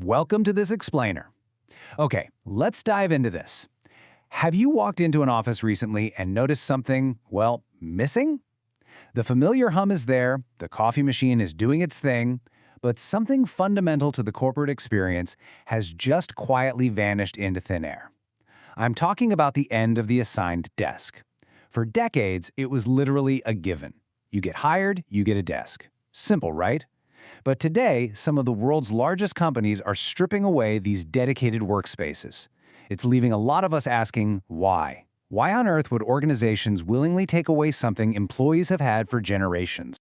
welcome to this explainer. Okay, let's dive into this. Have you walked into an office recently and noticed something, well, missing? The familiar hum is there, the coffee machine is doing its thing, but something fundamental to the corporate experience has just quietly vanished into thin air. I'm talking about the end of the assigned desk. For decades, it was literally a given. You get hired, you get a desk. Simple, right? But today, some of the world's largest companies are stripping away these dedicated workspaces. It's leaving a lot of us asking, why? Why on earth would organizations willingly take away something employees have had for generations?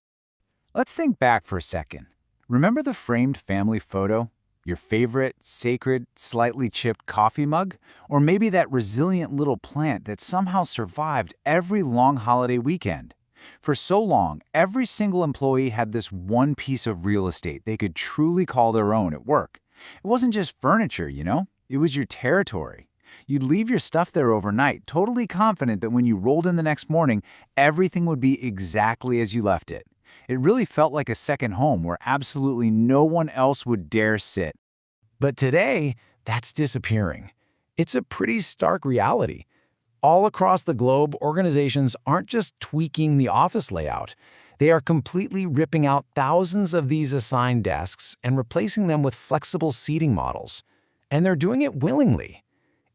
Let's think back for a second. Remember the framed family photo? Your favorite, sacred, slightly chipped coffee mug? Or maybe that resilient little plant that somehow survived every long holiday weekend? For so long, every single employee had this one piece of real estate they could truly call their own at work. It wasn't just furniture, it was your territory. You'd leave your stuff there overnight, totally confident that when you rolled in the next morning, everything would be exactly as you left it. It really felt like a second home where absolutely no one else would dare sit. But today, that's disappearing. It's a pretty stark reality. All across the globe, organizations aren't just tweaking the office layout. They are completely ripping out thousands of these assigned desks and replacing them with flexible seating models. And they're doing it willingly.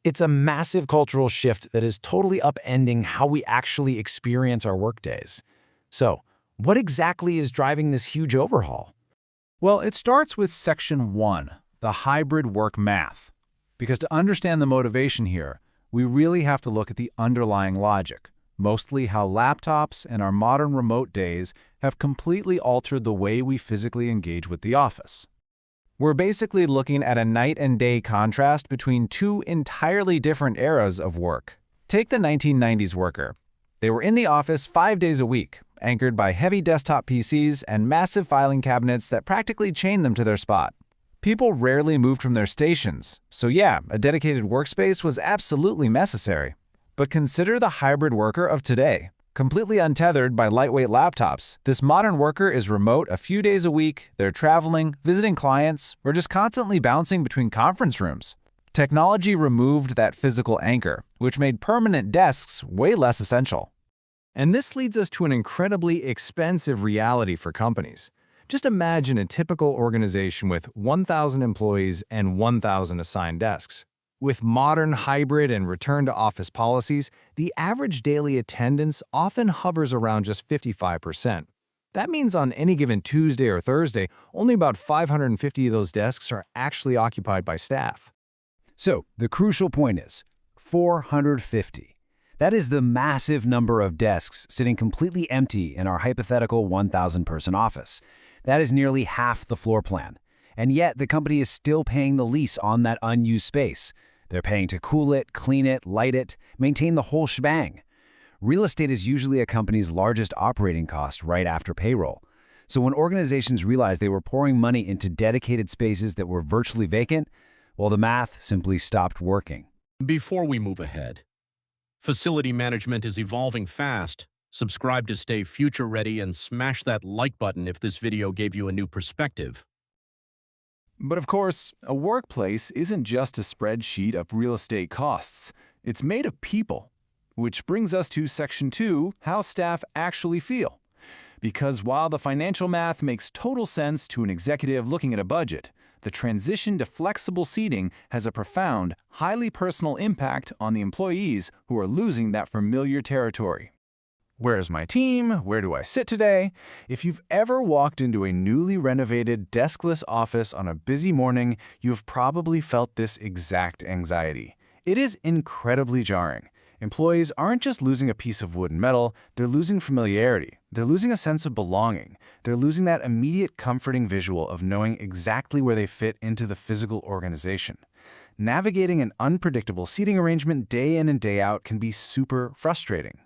It's a massive cultural shift that is totally upending how we actually experience our workdays. So, what exactly is driving this huge overhaul? Well, it starts with Section 1, the hybrid work math. Because to understand the motivation here, we really have to look at the underlying logic, mostly how laptops and our modern remote days have completely altered the way we physically engage with the office. We're basically looking at a night and day contrast between two entirely different eras of work. Take the 1990s worker. They were in the office 5 days a week, anchored by heavy desktop PCs and massive filing cabinets that practically chained them to their spot. People rarely moved from their stations, so yeah, a dedicated workspace was absolutely necessary. But consider the hybrid worker of today. Completely untethered by lightweight laptops, this modern worker is remote a few days a week, they're traveling, visiting clients, or just constantly bouncing between conference rooms. Technology removed that physical anchor, which made permanent desks way less essential. And this leads us to an incredibly expensive reality for companies. Just imagine a typical organization with 1,000 employees and 1,000 assigned desks. With modern hybrid and return-to-office policies, the average daily attendance often hovers around just 55%. That means on any given Tuesday or Thursday, only about 550 of those desks are actually occupied by staff. So, the crucial point is 450. That is the massive number of desks sitting completely empty in our hypothetical 1,000-person office. That is nearly half the floor plan. And yet, the company is still paying the lease on that unused space. They're paying to cool it, clean it, light it, maintain the whole shebang. Real estate is usually a company's largest operating cost right after payroll. So when organizations realized they were pouring money into dedicated spaces that were virtually vacant, well, the math simply stopped working. Before we move ahead, facility management is evolving fast. Subscribe to stay future-ready and smash that like button if this video gave you a new perspective. But of course, a workplace isn't just a spreadsheet of real estate costs. It's made of people. Which brings us to Section 2, how staff actually feel. Because while the financial math makes total sense to an executive looking at a budget, the transition to flexible seating has a profound, highly personal impact on the employees who are losing that familiar territory. Where's my team? Where do I sit today? If you've ever walked into a newly renovated, deskless office on a busy morning, you've probably felt this exact anxiety. It is incredibly jarring. Employees aren't just losing a piece of wood and metal, they're losing familiarity. They're losing a sense of belonging. They're losing that immediate comforting visual of knowing exactly where they fit into the physical organization. Navigating an unpredictable seating arrangement day in and day out can be super frustrating.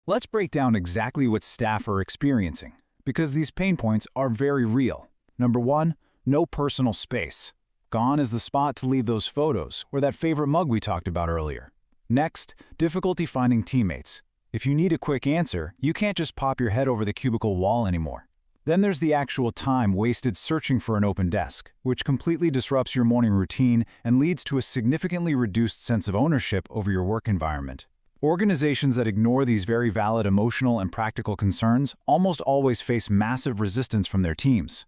Let's break down exactly what staff are experiencing, because these pain points are very real. Number 1, no personal space. Gone is the spot to leave those photos or that favorite mug we talked about earlier. Next, difficulty finding teammates. If you need a quick answer, you can't just pop your head over the cubicle wall anymore. Then there's the actual time wasted searching for an open desk, which completely disrupts your morning routine and leads to a significantly reduced sense of ownership over your work environment. Organizations that ignore these very valid emotional and practical concerns almost always face massive resistance from their teams.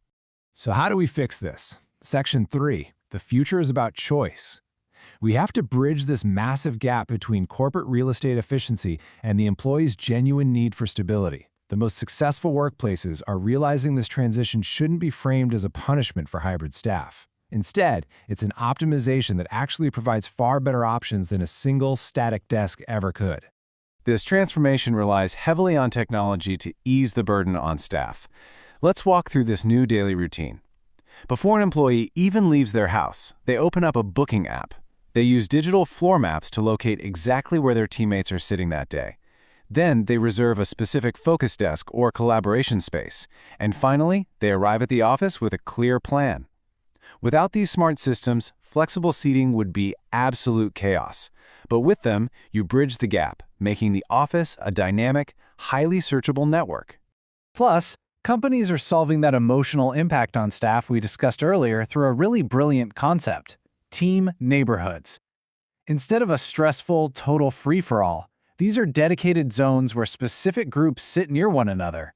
So how do we fix this? Section 3. The future is about choice. We have to bridge this massive gap between corporate real estate efficiency and the employee's genuine need for stability. The most successful workplaces are realizing this transition shouldn't be framed as a punishment for hybrid staff. Instead, it's an optimization that actually provides far better options than a single static desk ever could. This transformation relies heavily on technology to ease the burden on staff. Let's walk through this new daily routine. Before an employee even leaves their house, they open up a booking app. They use digital floor maps to locate exactly where their teammates are sitting that day. Then they reserve a specific focus desk or collaboration space. And finally, they arrive at the office with a clear plan. Without these smart systems, flexible seating would be absolute chaos. But with them, you bridge the gap, making the office a dynamic, highly searchable network. Plus, companies are solving that emotional impact on staff we discussed earlier through a really brilliant concept: team neighborhoods. Instead of a stressful, total free-for-all, these are dedicated zones where specific groups sit near one another.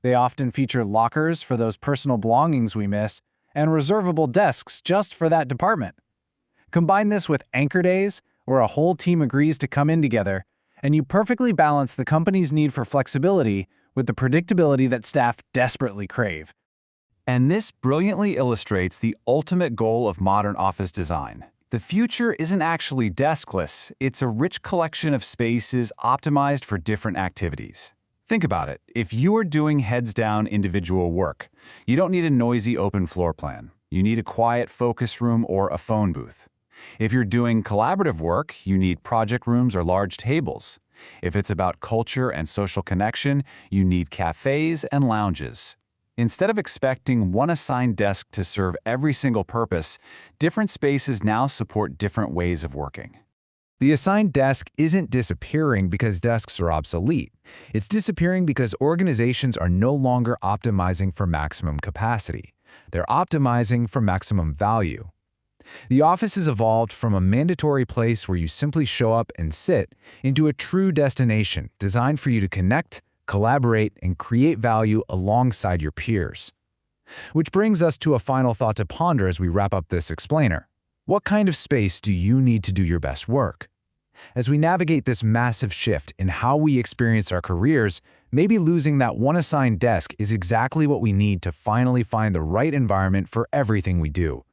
They often feature lockers for those personal belongings we miss, and reservable desks just for that department. Combine this with anchor days, where a whole team agrees to come in together, and you perfectly balance the company's need for flexibility with the predictability that staff desperately crave. And this brilliantly illustrates the ultimate goal of modern office design. The future isn't actually deskless, it's a rich collection of spaces optimized for different activities. Think about it. If you are doing heads-down individual work, you don't need a noisy open floor plan. You need a quiet focus room or a phone booth. If you're doing collaborative work, you need project rooms or large tables. If it's about culture and social connection, you need cafes and lounges. Instead of expecting one assigned desk to serve every single purpose, different spaces now support different ways of working. The assigned desk isn't disappearing because desks are obsolete. It's disappearing because organizations are no longer optimizing for maximum capacity. They're optimizing for maximum value. The office has evolved from a mandatory place where you simply show up and sit into a true destination designed for you to connect, collaborate, and create value alongside your peers. Which brings us to a final thought to ponder as we wrap up this explainer. What kind of space do you need to do your best work? As we navigate this massive shift in how we experience our careers, maybe losing that one assigned desk is exactly what we need to finally find the right environment for everything we do.